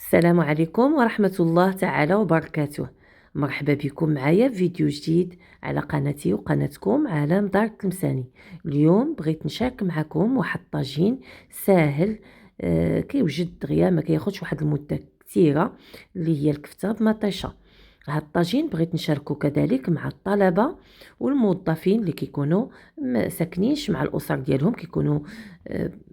السلام عليكم ورحمة الله تعالى وبركاته. مرحبا بكم معايا في فيديو جديد على قناتي وقناتكم عالم دار التلمساني. اليوم بغيت نشارك معكم واحد الطاجين ساهل، كيوجد دغيا ما كياخدش واحد المدة كثيرة، اللي هي الكفتة بمطيشة. هاد الطاجين بغيت نشاركو كذلك مع الطلبة والموظفين اللي كيكونوا ساكنينش مع الأسر ديالهم، كيكونوا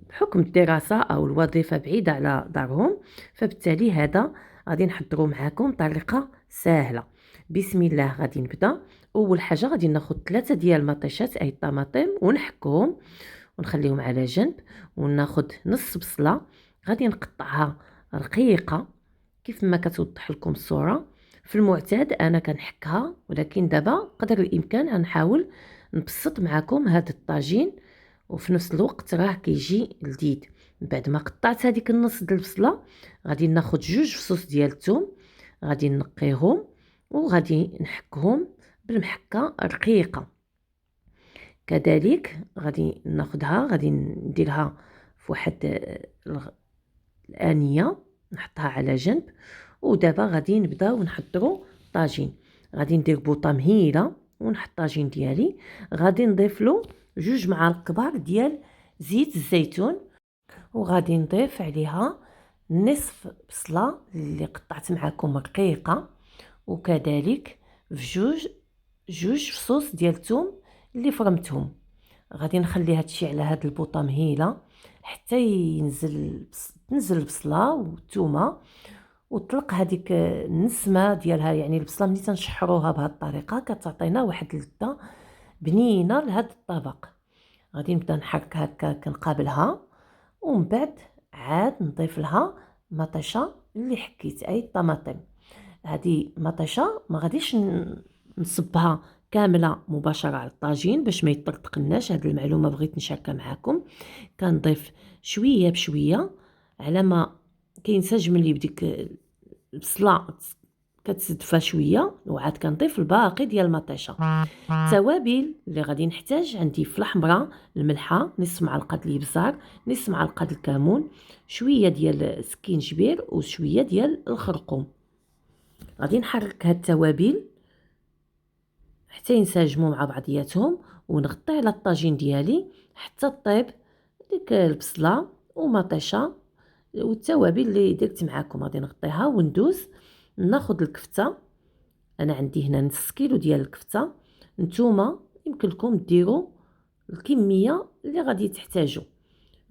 بحكم الدراسة أو الوظيفة بعيدة على دارهم، فبالتالي هذا غادي نحضروا معكم طريقة سهلة. بسم الله غادي نبدا. أول حاجة غادي ناخد 3 ديال المطيشات أي الطماطم ونحكوهم ونخليهم على جنب، وناخد نص بصلة غادي نقطعها رقيقة كيف ما كتوضح لكم الصورة. في المعتاد أنا كنحكها، ولكن دابا قدر الإمكان غنحاول نبسط معكم هذا الطاجين وفي نفس الوقت راه كيجي لذيذ. من بعد ما قطعت هذيك النص ديال البصله غادي ناخذ 2 فصوص ديال الثوم، غادي نقيهم وغادي نحكهم بالمحكه رقيقه. كذلك غادي ناخذها، غادي نديرها في واحد الانيه نحطها على جنب. ودابا غادي نبداو نحضروا الطاجين. غادي ندير بوطه مهيله ونحط الطاجين ديالي، غادي نضيف له 2 معالق كبار ديال زيت الزيتون، وغادي نضيف عليها نصف بصله اللي قطعت معكم رقيقه، وكذلك في جوج فصوص ديال الثوم اللي فرمتهم. غادي نخلي هادشي على هاد البوطه مهيله حتى تنزل البصله والثومه وطلق هذيك النسمه ديالها. يعني البصله ملي تنشحروها بهذه الطريقه كتعطينا واحد اللذه بنينه لهذا الطبق. غادي نبدا نحرك هكا كنقابلها، ومن بعد عاد نضيف لها مطيشه اللي حكيت اي الطماطم. هذه مطيشه ما غاديش نصبها كامله مباشره على الطاجين باش ما يطرطقناش. هذه المعلومه بغيت نشاركها معكم. كنضيف شويه بشويه على ما كينسجم لي بديك البصله كتسدفى شويه، وعاد كنضيف الباقي ديال المطيشه. التوابل اللي غادي نحتاج عندي في الحمراء الملحه نصف معلقه الابزار، نصف معلقه الكمون، شويه ديال السكينجبير وشويه ديال الخرقوم. غادي نحرك هاد التوابل حتى ينسجموا مع بعضياتهم، ونغطي على الطاجين ديالي حتى طيب ديك البصله ومطيشه والتوابل اللي درت معكم. غادي نغطيها وندوز ناخذ الكفته. انا عندي هنا نص كيلو ديال الكفته، نتوما يمكن لكم ديروا الكميه اللي غادي تحتاجوا.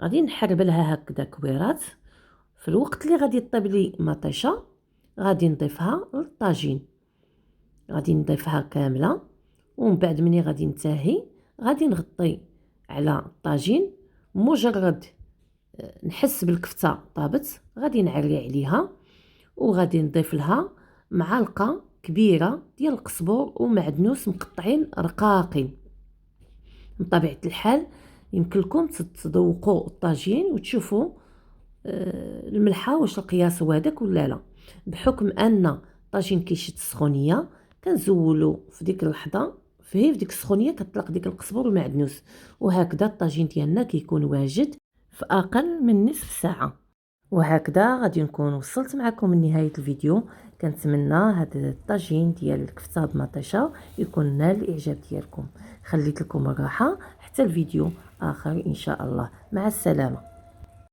غادي نحربلها هكذا كويرات. في الوقت اللي غادي طيب لي مطيشه غادي نضيفها للطاجين، غادي نضيفها كامله، ومن بعد مني غادي ننتهي غادي نغطي على الطاجين. مجرد نحس بالكفته طابت غادي نعري عليها، وغادي نضيف لها معلقه كبيره ديال القزبور ومعدنوس مقطعين رقاقين. بطبيعه الحال يمكن لكم تذوقوا الطاجين وتشوفوا الملحه واش القياس هو هذاك ولا لا. بحكم ان الطاجين كيشد السخونيه كنزولوا في ديك اللحظه في ديك السخونيه كتطلق ديك القزبور والمعدنوس، وهكذا الطاجين ديالنا كيكون واجد في اقل من نصف ساعه. وهكذا غادي نكون وصلت معكم لنهايه الفيديو. كنتمنى هذا الطاجين ديال الكفته بمطيشه يكون نال الاعجاب ديالكم. خليت لكم الراحه حتى الفيديو اخر ان شاء الله. مع السلامه.